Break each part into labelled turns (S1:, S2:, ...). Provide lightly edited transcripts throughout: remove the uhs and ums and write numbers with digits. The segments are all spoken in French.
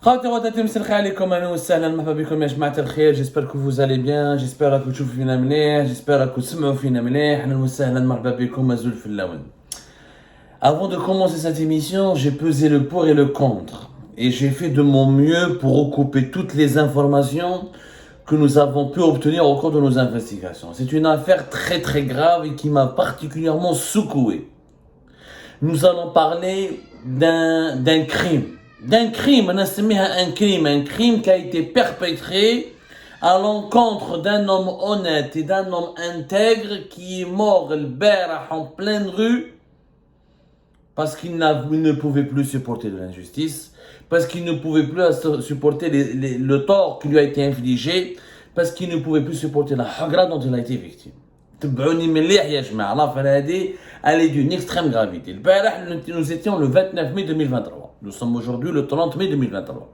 S1: خواتي خواتاتي مساء الخير عليكم، اهلا وسهلا مرحبا بكم يا جماعه الخير. جيسبر كو فوز الي بيان، جيسبر راكم تشوفوا فينا مليح، جيسبر راكم تسمعوا فينا مليح. اهلا وسهلا مرحبا بكم مازول في اللون. Avant de commencer cette émission, j'ai pesé le pour et le contre et j'ai fait de mon mieux pour recouper toutes les informations que nous avons pu obtenir au cours de nos investigations. C'est une affaire très très grave et qui m'a particulièrement secoué. Nous allons parler d'un crime. Un crime qui a été perpétré à l'encontre d'un homme honnête et d'un homme intègre qui est mort le Berah en pleine rue parce qu'il ne pouvait plus supporter de l'injustice, parce qu'il ne pouvait plus supporter le tort qui lui a été infligé, parce qu'il ne pouvait plus supporter la hagra dont il a été victime. Elle est d'une extrême gravité. Nous étions le 29 mai 2023. Nous sommes aujourd'hui le 30 mai 2023.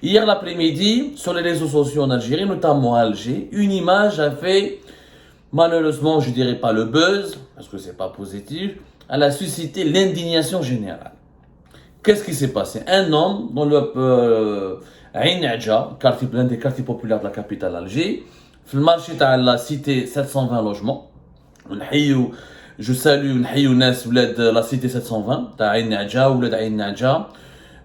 S1: Hier l'après-midi, sur les réseaux sociaux en Algérie, notamment à Alger, une image a fait, malheureusement, je dirais pas le buzz, parce que c'est pas positif, elle a suscité l'indignation générale. Qu'est-ce qui s'est passé? Un homme dans le Ain Adja, l'un des quartiers populaires de la capitale Alger, le marché de la cité 720 logements. Je salue la cité 720, Ain Adja, ou Ain Adja.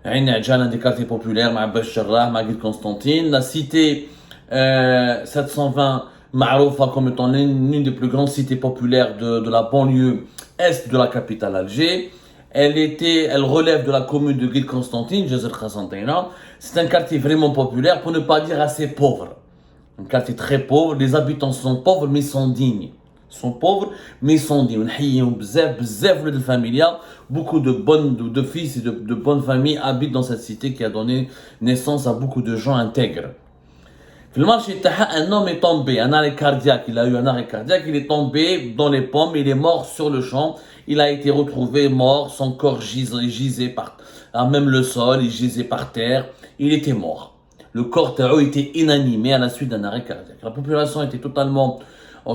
S1: Ain Adja, l'un des quartiers populaires, Ma'abash Jarrah, Maguid Constantine. La cité 720, Ma'roufa comme étant l'une des plus grandes cités populaires de la banlieue est de la capitale Alger. Elle relève de la commune de Guide Constantine, Jazir Khazantaina. C'est un quartier vraiment populaire, pour ne pas dire assez pauvre. Un quartier très pauvre, les habitants sont pauvres mais sont dignes. Ils sont pauvres mais sont dignes. Beaucoup de fils et de bonnes familles habitent dans cette cité qui a donné naissance à beaucoup de gens intègres. Le marché un homme est tombé, un arrêt cardiaque, il a eu un arrêt cardiaque, il est tombé dans les pommes, il est mort sur le champ, il a été retrouvé mort, son corps gisait même le sol, il gisait par terre, il était mort. Le corps était inanimé à la suite d'un arrêt cardiaque. La population était totalement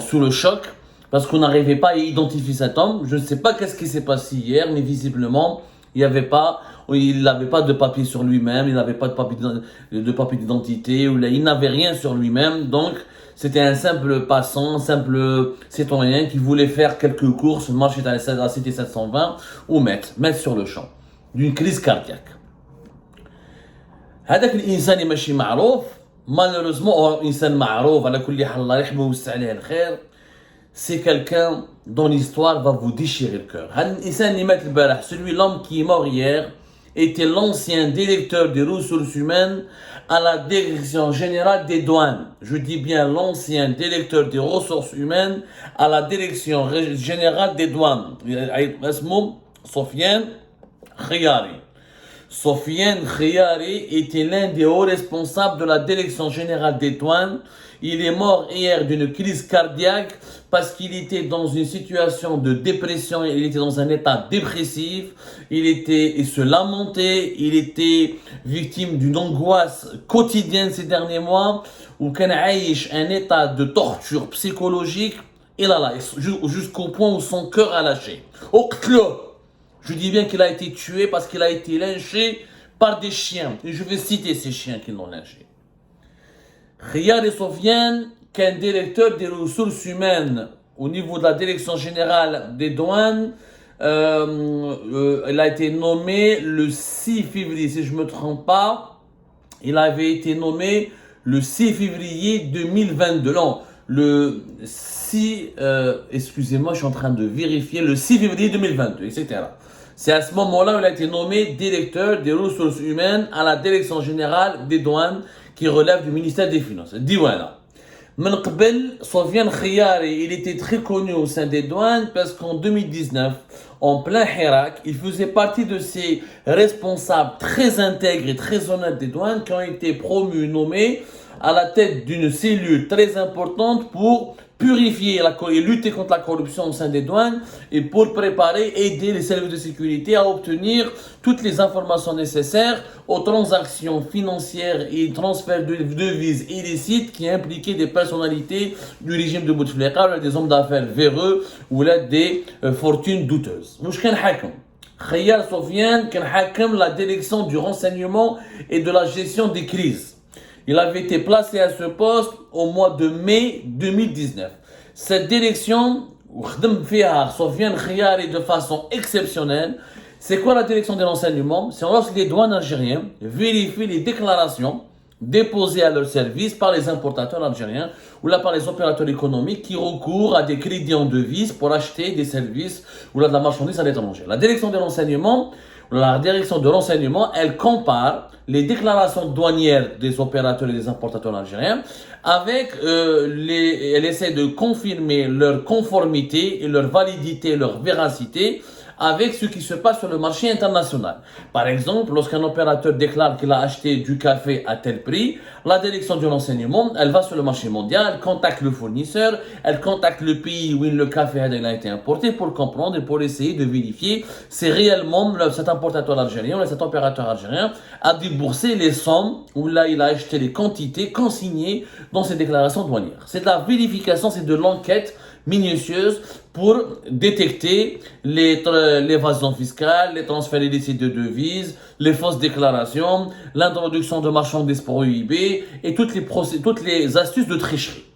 S1: sous le choc parce qu'on n'arrivait pas à identifier cet homme. Je ne sais pas qu'est-ce qui s'est passé hier, mais visiblement, il n'avait pas de papier sur lui-même, il n'avait pas de papier d'identité, il n'avait rien sur lui-même. Donc, c'était un simple passant, un simple citoyen qui voulait faire quelques courses, marcher à la cité 720 ou mettre sur le champ d'une crise cardiaque. هذاك الانسان اللي ماشي معروف malheureusement انسان معروف على كل حال الله يرحمه ويوسع عليه الخير. C'est quelqu'un dont l'histoire va vous déchirer le cœur. L'homme qui est mort hier était l'ancien directeur des ressources humaines à la direction générale des douanes. Je dis bien l'ancien directeur des ressources humaines à la direction générale des douanes. Sofiane Khiyari. Sofiane Khiyari était l'un des hauts responsables de la direction générale des douanes. Il est mort hier d'une crise cardiaque parce qu'il était dans une situation de dépression, il était dans un état dépressif, il se lamentait, il était victime d'une angoisse quotidienne ces derniers mois, où il a un état de torture psychologique, et là, jusqu'au point où son cœur a lâché. Je dis bien qu'il a été tué parce qu'il a été lynché par des chiens, et je vais citer ces chiens qui l'ont lynché. Khiyari Sofiane, qui est un directeur des ressources humaines au niveau de la direction générale des douanes, il a été nommé le 6 février, si je ne me trompe pas, il avait été nommé le 6 février 2022. Non, le 6, excusez-moi, je suis en train de vérifier, le 6 février 2022, etc. C'est à ce moment-là où il a été nommé directeur des ressources humaines à la direction générale des douanes qui relève du ministère des Finances. Diwana. من قبل Sofiane Khiyari, il était très connu au sein des douanes parce qu'en 2019, en plein Hirak, il faisait partie de ces responsables très intègres et très honnêtes des douanes qui ont été promus, nommés à la tête d'une cellule très importante pour purifier et lutter contre la corruption au sein des douanes et pour aider les services de sécurité à obtenir toutes les informations nécessaires aux transactions financières et transferts de devises illicites qui impliquaient des personnalités du régime de Bouteflika, des hommes d'affaires véreux ou des fortunes douteuses. Khayar Sofiane كان حاكم la direction du renseignement et de la gestion des crises. Il avait été placé à ce poste au mois de mai 2019. Cette direction, وخدم فيها Sofiane Khayari de façon exceptionnelle. C'est quoi la direction des renseignements? C'est lorsque les douanes algériennes vérifient les déclarations déposées à leur service par les importateurs algériens ou là par les opérateurs économiques qui recourent à des crédits en devises pour acheter des services ou là de la marchandise à l'étranger. La direction des renseignements, elle compare les déclarations douanières des opérateurs et des importateurs algériens avec elle essaie de confirmer leur conformité et leur validité, leur véracité avec ce qui se passe sur le marché international. Par exemple, lorsqu'un opérateur déclare qu'il a acheté du café à tel prix, la direction du renseignement, elle va sur le marché mondial, elle contacte le fournisseur, elle contacte le pays où le café a été importé pour comprendre et pour essayer de vérifier si réellement cet importateur algérien ou cet opérateur algérien a déboursé les sommes où là il a acheté les quantités consignées dans ses déclarations douanières. C'est de la vérification, c'est de l'enquête minutieuse pour détecter l'évasion fiscale, les transferts illicites de devises, les fausses déclarations, l'introduction de marchandises prohibées et toutes les astuces de tricherie.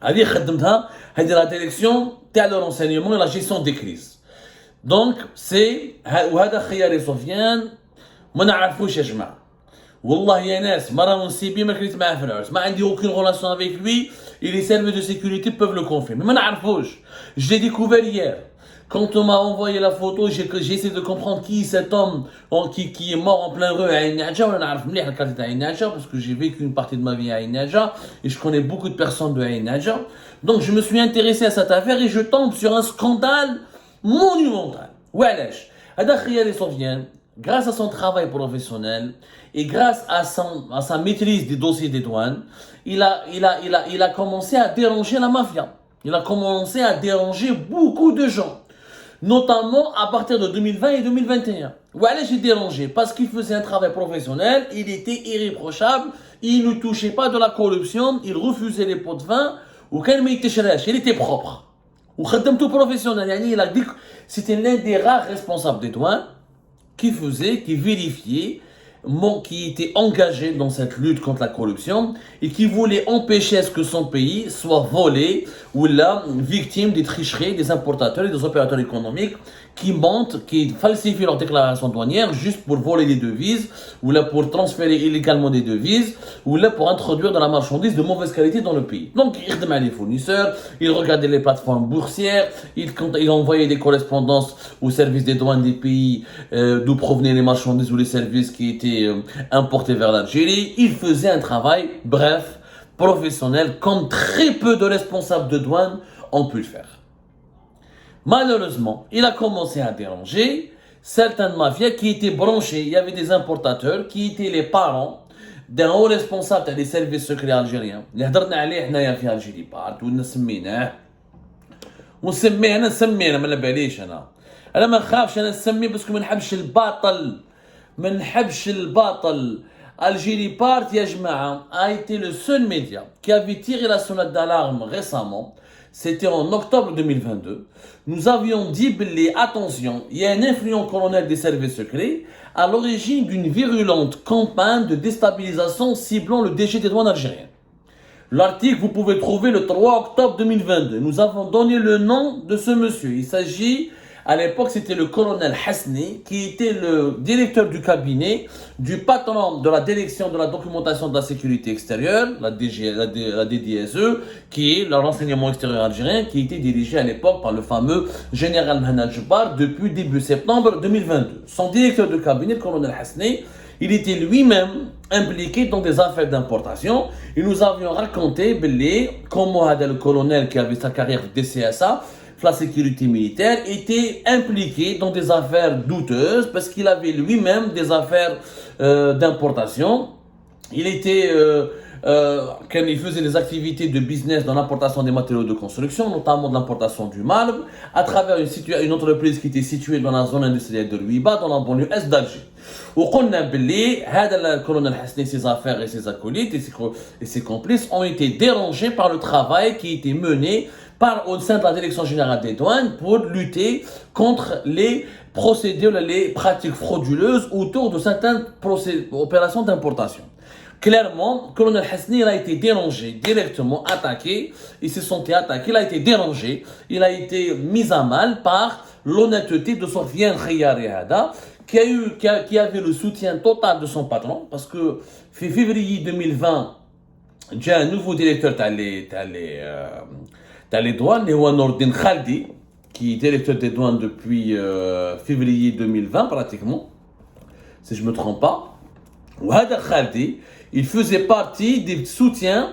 S1: C'est la direction de renseignement et la gestion des crises. Donc, c'est وهذا خياري سفيان ما نعرفوش يا جماعه. والله يا ناس مرة نسيبي ما كنت معاه في العرس ما عندي aucune relation avec lui et les services de sécurité peuvent le confirmer ما نعرفوش. Je l'ai découvert hier quand on m'a envoyé la photo j'ai essayé de comprendre qui est cet homme qui est mort en plein rue à Ain Nadja. On نعرف مليح الكارت تاع Ain Nadja parce que j'ai vécu une partie de ma vie à Ain Nadja et je connais beaucoup de personnes de Ain Nadja. Donc je me suis intéressé à cette affaire et je tombe sur un scandale monumental. وعلاش هذا خياري سفيان grâce à son travail professionnel et grâce à sa maîtrise des dossiers des douanes, il a commencé à déranger la mafia. Il a commencé à déranger beaucoup de gens, notamment à partir de 2020 et 2021. Voilà, j'ai dérangé parce qu'il faisait un travail professionnel, il était irréprochable, il ne touchait pas de la corruption, il refusait les pots de vin, il était propre. Ou professionnel, il a dit que c'était l'un des rares responsables des douanes qui vérifiait, qui était engagé dans cette lutte contre la corruption et qui voulait empêcher à ce que son pays soit volé ou là victime des tricheries des importateurs et des opérateurs économiques qui mentent, qui falsifient leurs déclarations douanières juste pour voler des devises ou là pour transférer illégalement des devises ou là pour introduire de la marchandise de mauvaise qualité dans le pays. Donc il redemandait les fournisseurs, il regardait les plateformes boursières, il envoyait des correspondances au service des douanes des pays d'où provenaient les marchandises ou les services qui étaient importés vers l'Algérie. Il faisait un travail, bref, professionnel, comme très peu de responsables de douane ont pu le faire. Malheureusement, il a commencé à déranger certaines mafias qui étaient branchées. Il y avait des importateurs qui étaient les parents d'un haut responsable des services secrets algériens. اللي هضرنا عليه حنايا في الجيري بارت ونسميناه ونسميه انا نسميه ما باليش انا ما نخافش انا نسميه باسكو ما نحبش الباطل. Algérie Part, ya jama'a, a été le seul média qui avait tiré la sonnette d'alarme récemment. C'était en octobre 2022. Nous avions dit, attention, il y a un influent colonel des services secrets à l'origine d'une virulente campagne de déstabilisation ciblant le DG des douanes algériennes. L'article, vous pouvez trouver le 3 octobre 2022. Nous avons donné le nom de ce monsieur. Il s'agit, à l'époque, c'était le colonel Hasni, qui était le directeur du cabinet du patron de la direction de la documentation de la sécurité extérieure, la DDSE, qui est le renseignement extérieur algérien, qui était dirigé à l'époque par le fameux général Mohamed Jabbar depuis début septembre 2022. Son directeur de cabinet, le colonel Hasni, il était lui-même impliqué dans des affaires d'importation. Et nous avions raconté comment le colonel qui avait sa carrière de DCSA, la sécurité militaire, était impliqué dans des affaires douteuses parce qu'il avait lui-même des affaires d'importation. Il était il faisait des activités de business dans l'importation des matériaux de construction, notamment de l'importation du marbre, à travers une entreprise qui était située dans la zone industrielle de Louiba, dans la banlieue est d'Alger. وقلنا باللي هذا الكولونيل حسني ses affaires et ses acolytes et ses complices ont été dérangés par le travail qui était mené au sein de la Direction générale des douanes pour lutter contre les procédures, les pratiques frauduleuses autour de certaines opérations d'importation. Clairement, le colonel Hasni a été dérangé, directement attaqué, il s'est senti attaqué, il a été dérangé, il a été mis à mal par l'honnêteté de Sofiane Khiyari Hada, qui avait le soutien total de son patron, parce que février 2020, il y a un nouveau directeur des douanes, Nordin Khaldi, qui est directeur des douanes depuis février 2020 pratiquement, si je ne me trompe pas. Wahada Khaldi, il faisait partie des soutiens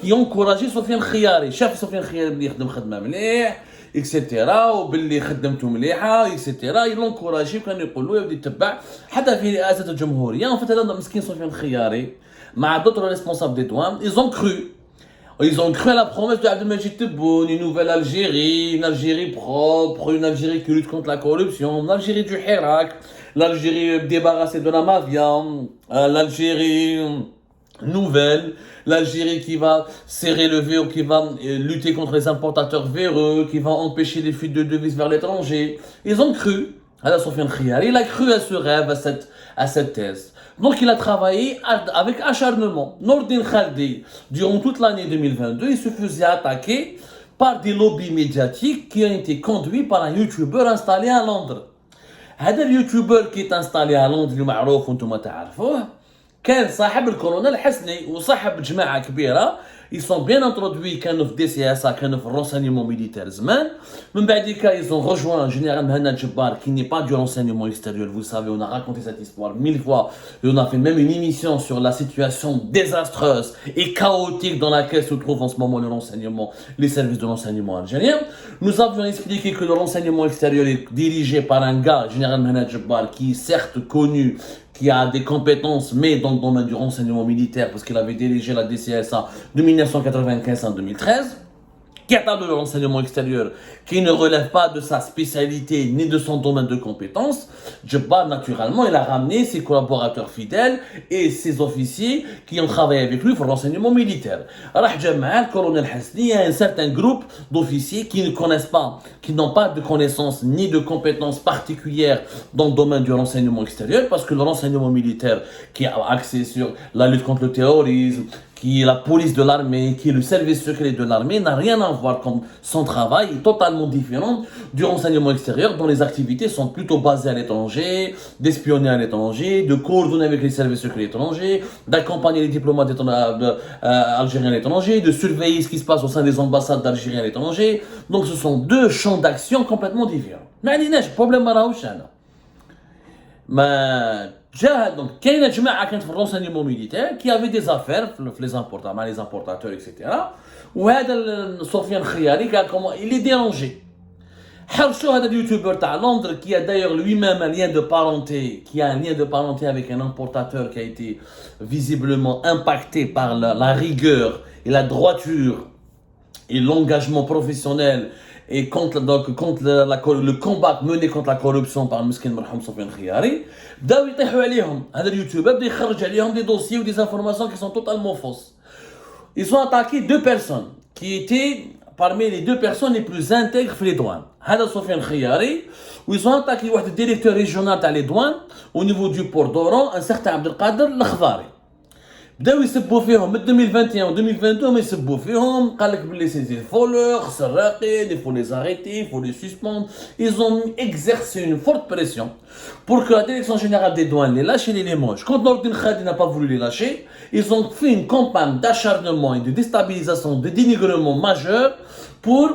S1: qui encourageaient Sofiane Khiyari. Chef Sofiane Khiyari اللي يخدم خدمه مليح اكسيتيرا وباللي خدمته مليحه اكسيتيرا يلونكوراجي وكانوا يقولوا له يبدا يتبع حتى في رئاسه الجمهوريه. En fait هذا مسكين سفيان خياري مع d'autres responsables des douanes, ils ont cru à la promesse de Abdelmajid Tebboune, une nouvelle Algérie, une Algérie propre, une Algérie qui lutte contre la corruption, l'Algérie du Hirak, l'Algérie débarrassée de la mafia, l'Algérie nouvelle, l'Algérie qui va serrer le verrou, qui va lutter contre les importateurs véreux, qui va empêcher les fuites de devises vers l'étranger. Ils ont cru, à Sofiane Khiyari, il a cru à ce rêve, à cette thèse. Donc il a travaillé avec acharnement. Nordin Khaldi, durant toute l'année 2022, il se faisait attaquer par des lobbies médiatiques qui ont été conduits par un youtubeur installé à Londres. هذا اليوتيوبر qui est installé à Londres اللي معروف وانتم تعرفوه كان صاحب الكولونيل حسني وصاحب جماعه كبيره. Ils sont bien introduits كانوا في DCSA, كانوا في renseignement militaire زمان. من بعد ils ont rejoint un général Mehannad Jabbar qui n'est pas du renseignement extérieur. Vous savez, on a raconté cette histoire 1000 fois et on a fait même une émission sur la situation désastreuse et chaotique dans laquelle se trouve en ce moment le renseignement, les services de renseignement algériens. Nous avions expliqué que le renseignement extérieur est dirigé par un gars, général Mehannad Jabbar, qui est certes connu, qui a des compétences, mais dans le domaine du renseignement militaire, parce qu'il avait dirigé la DCSA de 1995 en 2013, qui attend le renseignement extérieur, qui ne relève pas de sa spécialité ni de son domaine de compétences. Jabbar, naturellement, il a ramené ses collaborateurs fidèles et ses officiers qui ont travaillé avec lui pour le renseignement militaire. Alors, le colonel Hasni a un certain groupe d'officiers qui ne connaissent pas, qui n'ont pas de connaissances ni de compétences particulières dans le domaine du renseignement extérieur, parce que le renseignement militaire qui a axé sur la lutte contre le terrorisme, qui est la police de l'armée, qui est le service secret de l'armée, n'a rien à voir comme son travail est totalement différent du renseignement extérieur, dont les activités sont plutôt basées à l'étranger, d'espionner à l'étranger, de coordonner avec les services secrets étrangers, d'accompagner les diplomates algériens à l'étranger, de surveiller ce qui se passe au sein des ambassades d'Algérie à l'étranger. Donc ce sont deux champs d'action complètement différents. Mais il y a un problème donc كاينه جماعه كانت في الرونسينيمون ميليتير qui avait des affaires مع les importateurs etc. وهذا سفيان خياري قال comment il est dérangé. حرشوا هذا اليوتيوبر تاع لندres qui a d'ailleurs lui-même un lien de parenté, qui a un lien de parenté avec un importateur qui a été visiblement impacté par la rigueur et la droiture et l'engagement professionnel et contre le combat mené contre la corruption par le مسكين مرحوم سفيان خياري. بداو يطيحوا عليهم. هذا اليوتيوبر بدا يخرج عليهم des dossiers ou des informations qui sont totalement fausses. Ils ont attaqué deux personnes qui étaient parmi les deux personnes les plus intègres في les douanes. هذا سفيان خياري. Ils ont attaqué واحد directeur régional تاع les douanes au niveau du port d'Oran, un certain عبد القادر الخضاري. بداو يسبوا فيهم من 2021 و 2022 يسبوا فيهم. قال لك باللي سي دي فولور سراقين, il faut les arrêter, il faut les suspendre. Ils ont exercé une forte pression pour que la direction générale des douanes les lâche et les limoge. Quand Nordin Khaldi n'a pas voulu les lâcher, ils ont fait une campagne d'acharnement et de déstabilisation, de dénigrement majeur pour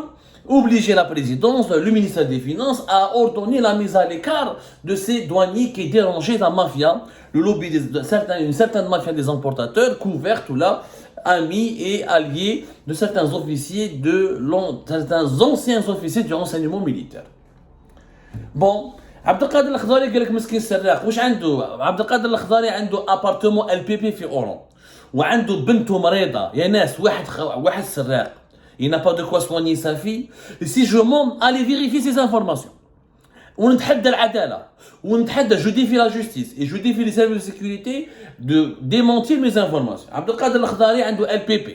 S1: obliger la présidence, le ministère des Finances à ordonner la mise à l'écart de ces douaniers qui dérangeaient la mafia, le lobby une certaine mafia des importateurs, couverte ou là, amis et alliés de certains officiers certains anciens officiers du renseignement militaire. Bon, عبد القادر الخضاري قال لك مسكين سراق. واش عنده؟ عبد القادر الخضاري عنده ابارتمون ال بي بي في اورون. وعنده بنته مريضه يا ناس واحد سراق il n'a pas de quoi soigner sa fille si je mens allez vérifier ces informations ونتحدى العداله ونتحدى je défie la justice et je défie les services de sécurité de démentir mes informations. عبد القادر الخضاري عنده LPP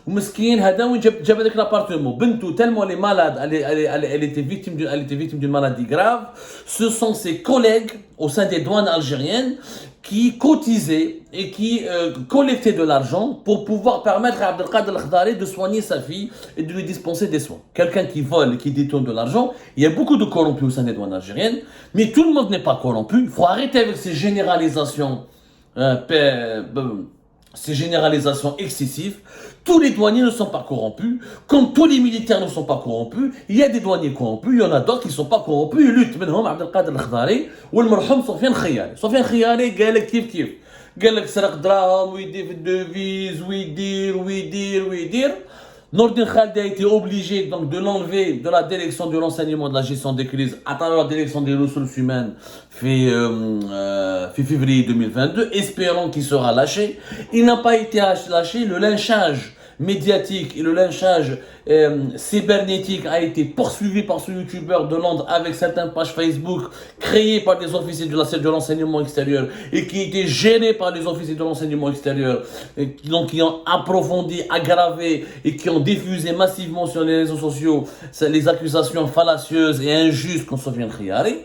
S1: ومسكين هذا وين جاب هذاك l'appartement بنته tellement elle est malade elle était victime d'une maladie grave. Ce sont ses collègues au sein des douanes algériennes qui cotisaient et qui collectaient de l'argent pour pouvoir permettre à Abdelkader al-Khdari de soigner sa fille et de lui dispenser des soins. Quelqu'un qui vole et qui détourne de l'argent, il y a beaucoup de corrompus au sein des douanes algériennes, mais tout le monde n'est pas corrompu. Il faut arrêter avec ces généralisations excessives. Tous les douaniers ne sont pas corrompus, comme tous les militaires ne sont pas corrompus. Il y a des douaniers corrompus, il y en a d'autres qui ne sont pas corrompus. Ils luttent. منهم عبد القادر الخضاري والمرحوم سفيان خياري. سفيان خياري قال لك كيف قال لك سرق دراهم ويدير في الدوفيز ويدير. Nordin Khaldi a été obligé donc de l'enlever de la direction de l'enseignement de la gestion des crises à travers la direction des ressources humaines fait février 2022, espérons qu'il sera lâché. Il n'a pas été lâché, le lynchage médiatique et le lynchage cybernétique a été poursuivi par ce youtubeur de Londres avec certaines pages Facebook créées par des officiers de l'enseignement extérieur et qui étaient gérées par les officiers de l'enseignement extérieur et qui ont approfondi, aggravé et qui ont diffusé massivement sur les réseaux sociaux les accusations fallacieuses et injustes contre Sofiane Khiyari.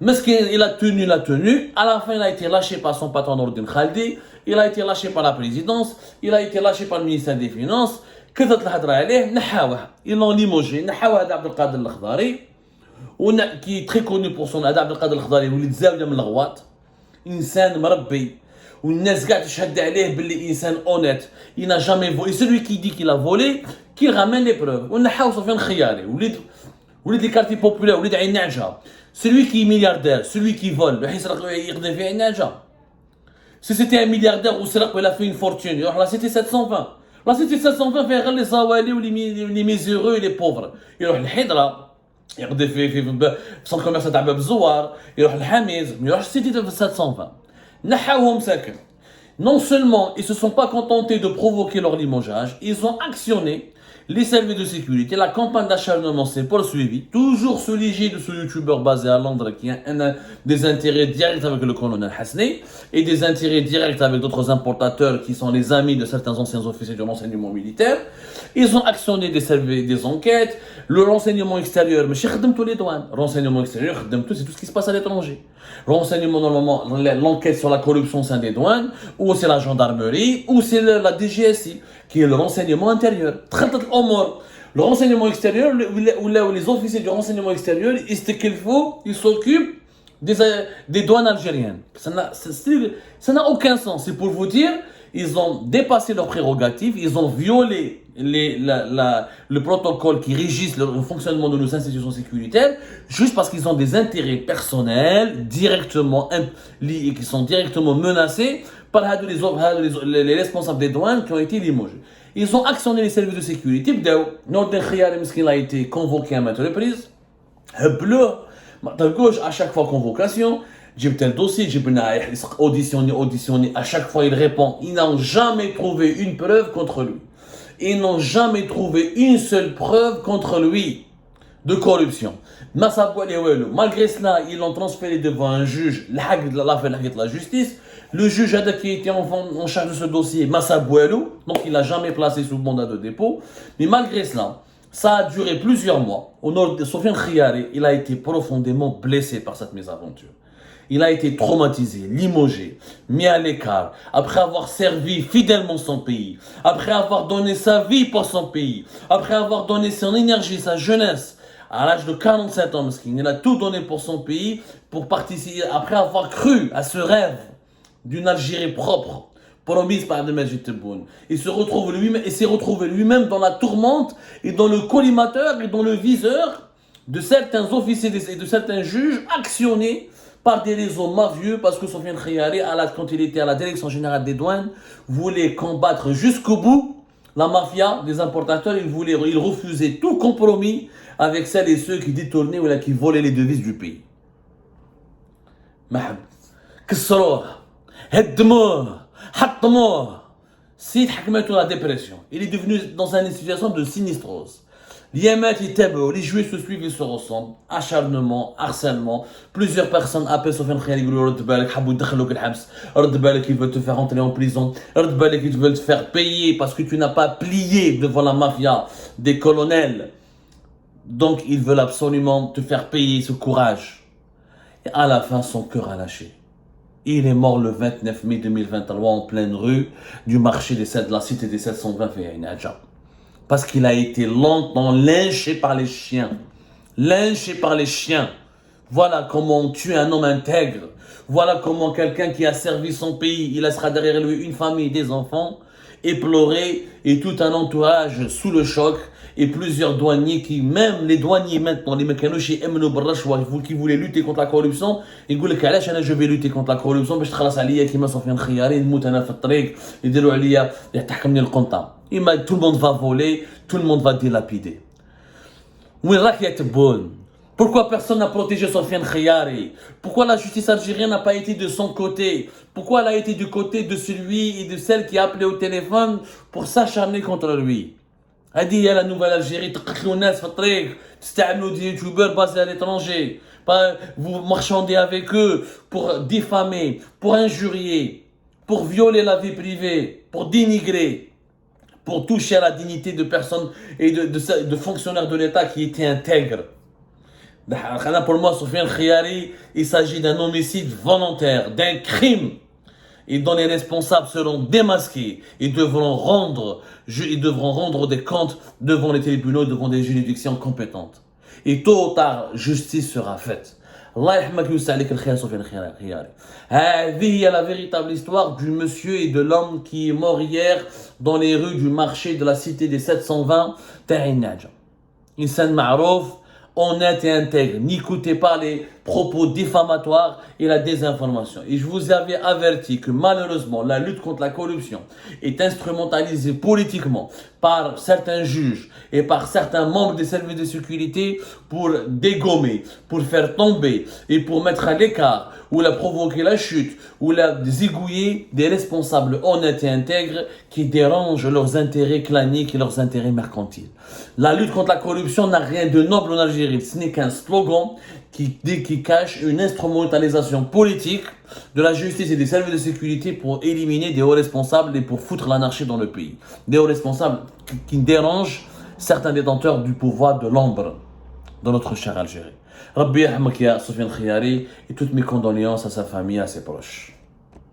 S1: Mais il a tenu, à la fin il a été lâché par son patron Nordin Khaldi, il a été lâché par la présidence, il a été lâché par le ministère des Finances. كثرت الهضره عليه نحاوه ils l'ont limogé نحاوه هذا عبد القادر الخضاري qui est très connu pour son هذا عبد القادر الخضاري ولد زاويه من الغواط انسان مربي والناس قاعده تشهد عليه باللي انسان اونيت il n'a jamais volé celui qui dit qu'il a volé qu'il ramène les preuves ونحاو سفيان خياري ولد les quartiers populaires ولد عين نعجه celui qui est milliardaire celui qui vole راح يسرق يقضي في عين نعجه si c'était un milliardaire ou سرق il a fait une fortune يروح la cité 720 La cité 720 fait les zawali ou les miséreux et les pauvres. Il y a l'Hidra, il y a des centres commerciaux à Bab Zouar, il y a l'Hamiz, il y a la cité 720. Nahaoum Sakin. Non seulement ils ne se sont pas contentés de provoquer leur limogeage, ils ont actionné les services de sécurité. La campagne d'acharnement s'est poursuivie, toujours sous l'égide de ce youtubeur basé à Londres qui a des intérêts directs avec le colonel Hasni et des intérêts directs avec d'autres importateurs qui sont les amis de certains anciens officiers de l'enseignement militaire. Ils ont actionné des services, des enquêtes, le renseignement extérieur, mais chez tous les douanes. Renseignement extérieur, c'est tout ce qui se passe à l'étranger. Renseignement, normalement, l'enquête sur la corruption au sein des douanes, ou c'est la gendarmerie, ou c'est la DGSI, qui est le renseignement intérieur. Le renseignement extérieur, où les officiers du renseignement extérieur, ils s'occupent des douanes algériennes. Ça n'a aucun sens. C'est pour vous dire, ils ont dépassé leurs prérogatives, ils ont violé le protocole qui régisse le fonctionnement de nos institutions sécuritaires, juste parce qu'ils ont des intérêts personnels directement liés, qui sont directement menacés par les responsables des douanes qui ont été limogés. Ils ont actionné les services de sécurité. Nordin Khiyari Miskin a été convoqué à maintes reprises. À chaque fois convocation, j'ai tel dossier, j'ai auditionné, à chaque fois il répond. Ils n'ont jamais trouvé une preuve contre lui. Ils n'ont jamais trouvé une seule preuve contre lui de corruption. Malgré cela, ils l'ont transféré devant un juge, la justice. Le juge qui était en charge de ce dossier, Massa Bouelou, donc il n'a jamais placé sous mandat de dépôt. Mais malgré cela, ça a duré plusieurs mois. Au nord de Sofiane Khiyari, il a été profondément blessé par cette mésaventure. Il a été traumatisé, limogé, mis à l'écart, après avoir servi fidèlement son pays, après avoir donné sa vie pour son pays, après avoir donné son énergie, sa jeunesse. À l'âge de 47 ans, il a tout donné pour son pays, pour participer, après avoir cru à ce rêve d'une Algérie propre, promise par Abdelmajid Tebboune. Il s'est retrouvé lui-même dans la tourmente et dans le collimateur et dans le viseur de certains officiers et de certains juges actionnés par des réseaux mafieux parce que Sofiane Khiyari, quand il était à la direction générale des douanes, voulait combattre jusqu'au bout la mafia des importateurs. Il refusait tout compromis avec celles et ceux qui détournaient ou qui volaient les devises du pays. Mahab, كسروه هدموه حطموه السيد حكمته la dépression. Il est devenu dans une situation de sinistrose. L'IMF est tabou, les jouets se suivent et se ressemblent. Acharnement, harcèlement. Plusieurs personnes appellent Sofiane Khayari, ils disent رد بالك حبوا يدخلوك الحبس. رد بالك ils veulent te faire rentrer en prison. رد بالك ils veulent te faire payer parce que tu n'as pas plié devant la mafia des colonels. Donc ils veulent absolument te faire payer ce courage. Et à la fin, son cœur a lâché. Il est mort le 29 mai 2023 en pleine rue du marché de la cité des 720 Féinaja. Parce qu'il a été longtemps lynché par les chiens. Lynché par les chiens. Voilà comment on tue un homme intègre. Voilà comment quelqu'un qui a servi son pays, il laissera derrière lui une famille, des enfants, éplorés et tout un entourage sous le choc. Et plusieurs douaniers qui, même les douaniers maintenant, les mécanos chez Emno Barrachwa, qui voulaient lutter contre la corruption, ils disent que je vais lutter contre la corruption, mais je vais aller à Sofiane Khayari, je vais aller à Fatrik, ils disent que je vais aller tout le monde va voler, tout le monde va dilapider. Pourquoi personne n'a protégé Sofiane Khayari? Pourquoi la justice algérienne n'a pas été de son côté? Pourquoi elle a été du côté de celui et de celle qui a appelé au téléphone pour s'acharner contre lui? هذه هي la nouvelle Algérie. تقتلوا الناس في الطريق, تستعملوا des youtubeurs basés à l'étranger, vous marchandez avec eux pour diffamer, pour injurier, pour violer la vie privée, pour dénigrer, pour toucher à la dignité de personnes et de fonctionnaires de l'État qui étaient intègres. Pour moi, Sofiane Khayari, il s'agit d'un homicide volontaire, d'un crime, et dont les responsables seront démasqués et devront rendre des comptes devant les tribunaux, devant des juridictions compétentes. Et tôt ou tard, justice sera faite. Allah يرحمك ويوسع عليك الخير سفيان خياري. هذه هي la véritable histoire du monsieur et de l'homme qui est mort hier dans les rues du marché de la cité des 720 تاع النعجة. إنسان معروف, honnête et intègre. N'écoutez pas les propos diffamatoires et la désinformation. Et je vous avais averti que malheureusement, la lutte contre la corruption est instrumentalisée politiquement par certains juges et par certains membres des services de sécurité pour dégommer, pour faire tomber et pour mettre à l'écart ou la provoquer la chute ou la zigouiller des responsables honnêtes et intègres qui dérangent leurs intérêts claniques et leurs intérêts mercantiles. La lutte contre la corruption n'a rien de noble en Algérie. Ce n'est qu'un slogan qui cache une instrumentalisation politique de la justice et des services de sécurité pour éliminer des hauts responsables et pour foutre l'anarchie dans le pays. Des hauts responsables qui dérangent certains détenteurs du pouvoir de l'ombre dans notre chère Algérie. Rabbi Yahmak ya Sofiane Khayari et toutes mes condoléances à sa famille et à ses proches.